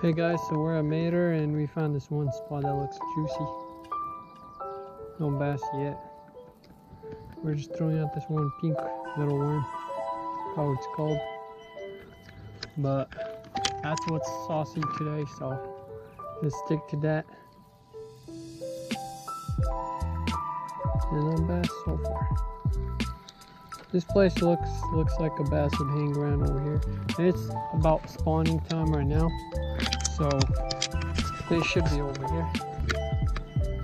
Hey guys, so we're at Mater and we found this one spot that looks juicy. No bass yet. We're just throwing out this one pink little worm. How it's called. But that's what's saucy today, so let's stick to that. And no bass so far. This place looks like a bass would hang around over here. And it's about spawning time right now. So they should be over here.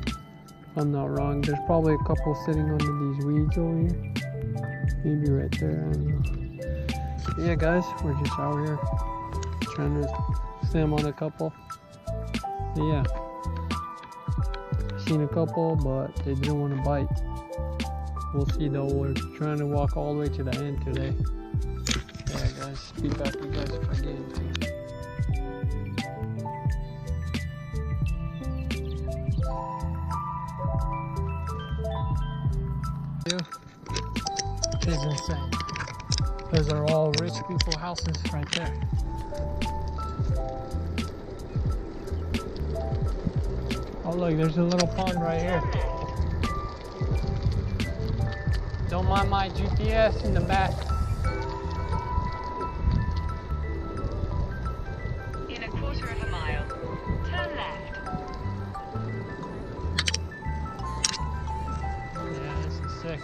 If I'm not wrong. There's probably a couple sitting under these weeds over here. Maybe right there, I don't know. But yeah guys, we're just out here trying to slam on a couple. But yeah. Seen a couple, but they didn't want to bite. We'll see though, we're trying to walk all the way to the end today. Yeah guys, be back you guys if I get anything. It's insane. Those are all rich people houses right there. Oh look, there's a little pond right here. Don't mind my GPS in the back. In a quarter of a mile, turn left. Yeah, this is sick.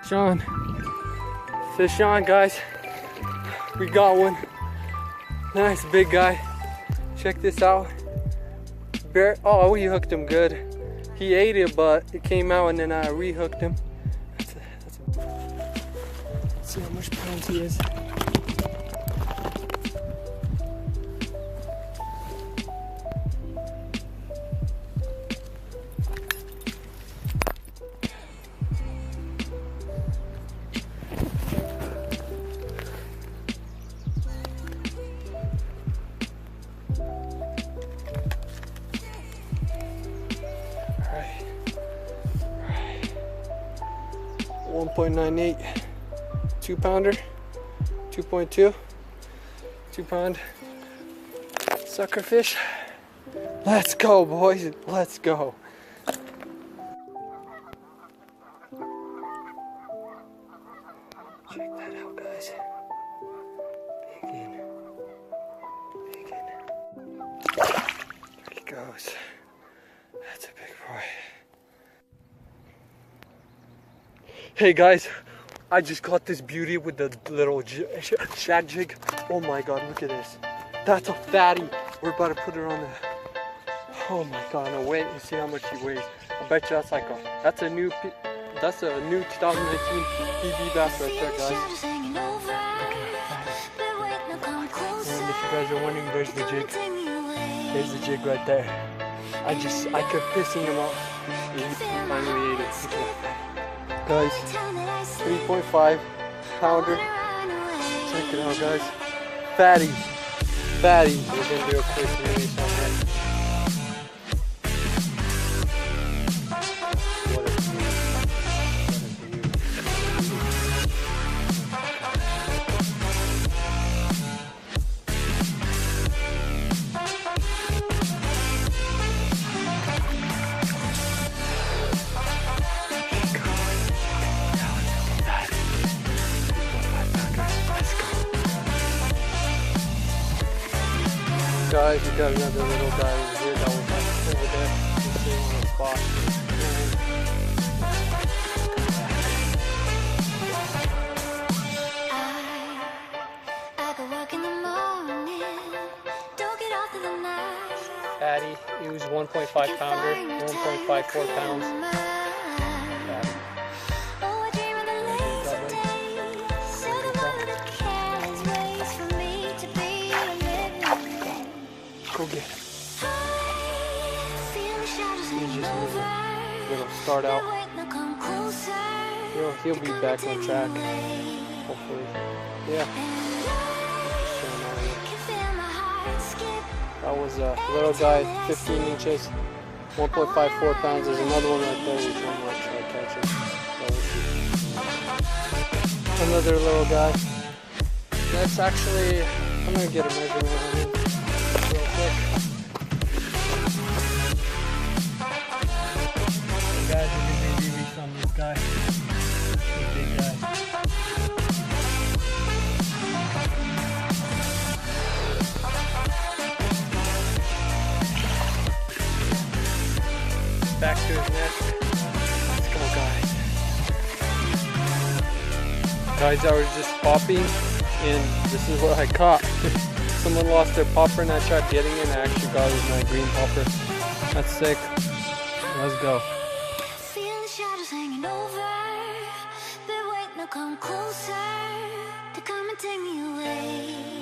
Sean. Fish on, guys. We got one. Nice big guy. Check this out. Bear. Oh, we hooked him good. He ate it, but it came out and then I rehooked him. Let's see how much pounds he is. Alright. 1.98. 2 pounder. 2.2. 2 pound sucker fish. Let's go, boys. Let's go. Check that out, guys. Big in. Big in. There he goes. That's a big boy. Hey guys, I just caught this beauty with the little shad jig. Oh my god, look at this. That's a fatty. We're about to put her on the... Oh my god, no wait and see how much he weighs. I bet you that's a new 2019 PB bass right there, guys. Look at that. And if you guys are wondering, there's the jig. There's the jig right there. I kept pissing him off. He finally ate it. Look at that. Guys, 3.5 pounder. Check it out, guys. Fatty. Fatty. We're gonna do a quick release on that. Guys, we got another little guy over here that was over there. He's sitting on the spot. I go work in the morning, don't get off to the night. Fatty, he was 1.5 pounder, 1.54 pounds. Go get him. He's just little start out. He'll be back on track. Hopefully. Yeah. That was a little guy, 15 inches, 1.54 pounds. There's another one right there which I might try catching. Another little guy. That's actually I'm gonna get a measurement on him real quick. Hey guys, we're gonna be reach on this guy. This big guy. Back to his nest. Let's go, guys. Guys, I was just popping, and this is what I caught. Someone lost their popper and I tried getting it, and I actually got it with my green popper. That's sick. Let's go. Feel the shadows hanging over. They're waiting to come closer, to come and take me away.